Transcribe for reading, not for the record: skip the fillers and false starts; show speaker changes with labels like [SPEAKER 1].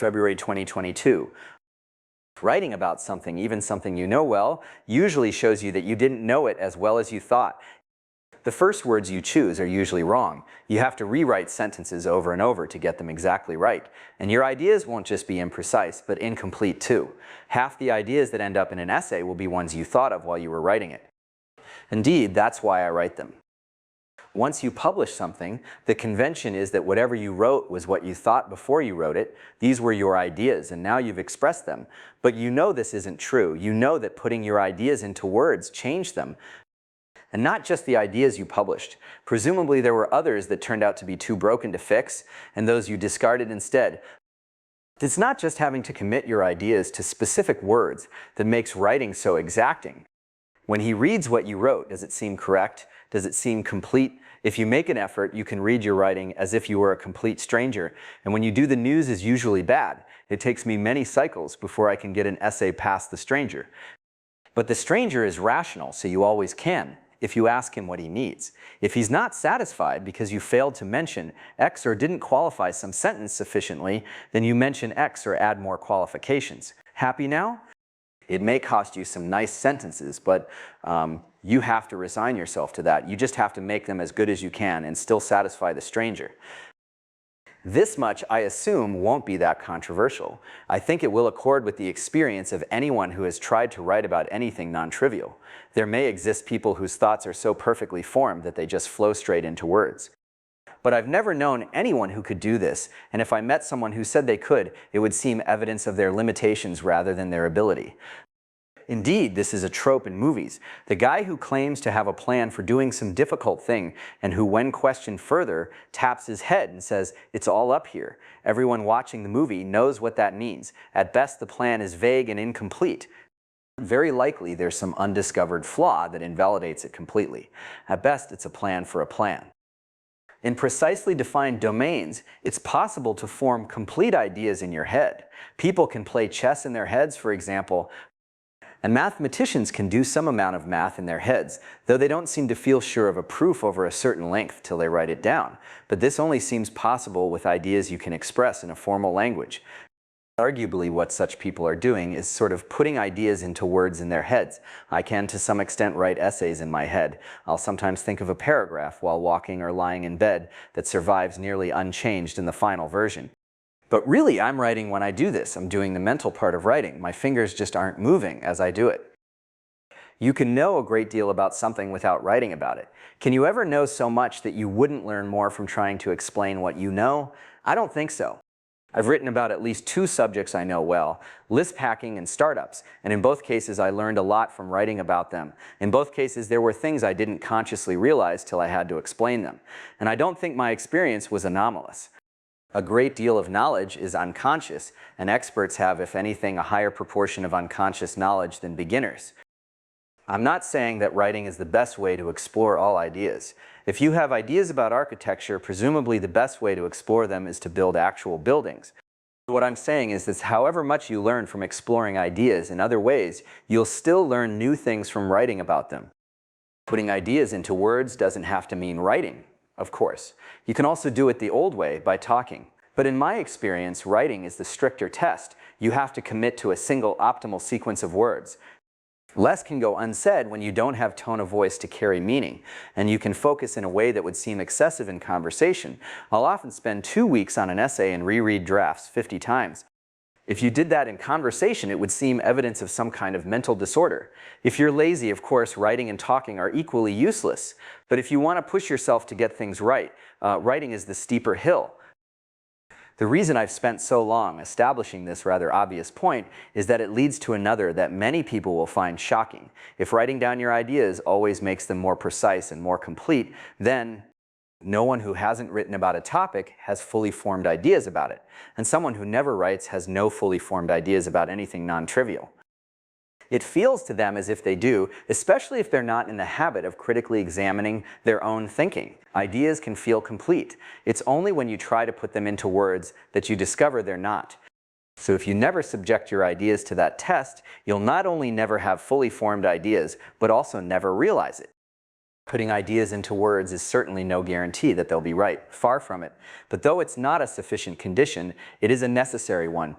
[SPEAKER 1] February 2022. Writing about something, even something you know well, usually shows you that you didn't know it as well as you thought. The first words you choose are usually wrong. You have to rewrite sentences over and over to get them exactly right. And your ideas won't just be imprecise, but incomplete too. Half the ideas that end up in an essay will be ones you thought of while you were writing it. Indeed, that's why I write them. Once you publish something, the convention is that whatever you wrote was what you thought before you wrote it. These were your ideas, and now you've expressed them. But you know this isn't true. You know that putting your ideas into words changed them. And not just the ideas you published. Presumably there were others that turned out to be too broken to fix, and those you discarded instead. It's not just having to commit your ideas to specific words that makes writing so exacting. When he reads what you wrote, does it seem correct? Does it seem complete? If you make an effort, you can read your writing as if you were a complete stranger. And when you do, the news is usually bad. It takes me many cycles before I can get an essay past the stranger. But the stranger is rational, so you always can, if you ask him what he needs. If he's not satisfied because you failed to mention X or didn't qualify some sentence sufficiently, then you mention X or add more qualifications. Happy now? It may cost you some nice sentences, but you have to resign yourself to that. You just have to make them as good as you can and still satisfy the stranger. This much, I assume, won't be that controversial. I think it will accord with the experience of anyone who has tried to write about anything non-trivial. There may exist people whose thoughts are so perfectly formed that they just flow straight into words. But I've never known anyone who could do this, and if I met someone who said they could, it would seem evidence of their limitations rather than their ability. Indeed, this is a trope in movies. The guy who claims to have a plan for doing some difficult thing and who, when questioned further, taps his head and says, "It's all up here." Everyone watching the movie knows what that means. At best, the plan is vague and incomplete. Very likely, there's some undiscovered flaw that invalidates it completely. At best, it's a plan for a plan. In precisely defined domains, it's possible to form complete ideas in your head. People can play chess in their heads, for example, and mathematicians can do some amount of math in their heads, though they don't seem to feel sure of a proof over a certain length till they write it down. But this only seems possible with ideas you can express in a formal language. Arguably, what such people are doing is sort of putting ideas into words in their heads. I can, to some extent, write essays in my head. I'll sometimes think of a paragraph while walking or lying in bed that survives nearly unchanged in the final version. But really, I'm writing when I do this. I'm doing the mental part of writing. My fingers just aren't moving as I do it. You can know a great deal about something without writing about it. Can you ever know so much that you wouldn't learn more from trying to explain what you know? I don't think so. I've written about at least two subjects I know well, Lisp hacking and startups, and in both cases I learned a lot from writing about them. In both cases there were things I didn't consciously realize till I had to explain them. And I don't think my experience was anomalous. A great deal of knowledge is unconscious, and experts have, if anything, a higher proportion of unconscious knowledge than beginners. I'm not saying that writing is the best way to explore all ideas. If you have ideas about architecture, presumably the best way to explore them is to build actual buildings. What I'm saying is that however much you learn from exploring ideas in other ways, you'll still learn new things from writing about them. Putting ideas into words doesn't have to mean writing, of course. You can also do it the old way, by talking. But in my experience, writing is the stricter test. You have to commit to a single optimal sequence of words. Less can go unsaid when you don't have tone of voice to carry meaning, and you can focus in a way that would seem excessive in conversation. I'll often spend 2 weeks on an essay and reread drafts 50 times. If you did that in conversation, it would seem evidence of some kind of mental disorder. If you're lazy, of course, writing and talking are equally useless. But if you want to push yourself to get things right, writing is the steeper hill. The reason I've spent so long establishing this rather obvious point is that it leads to another that many people will find shocking. If writing down your ideas always makes them more precise and more complete, then no one who hasn't written about a topic has fully formed ideas about it. And someone who never writes has no fully formed ideas about anything non-trivial. It feels to them as if they do, especially if they're not in the habit of critically examining their own thinking. Ideas can feel complete. It's only when you try to put them into words that you discover they're not. So if you never subject your ideas to that test, you'll not only never have fully formed ideas, but also never realize it. Putting ideas into words is certainly no guarantee that they'll be right, far from it. But though it's not a sufficient condition, it is a necessary one.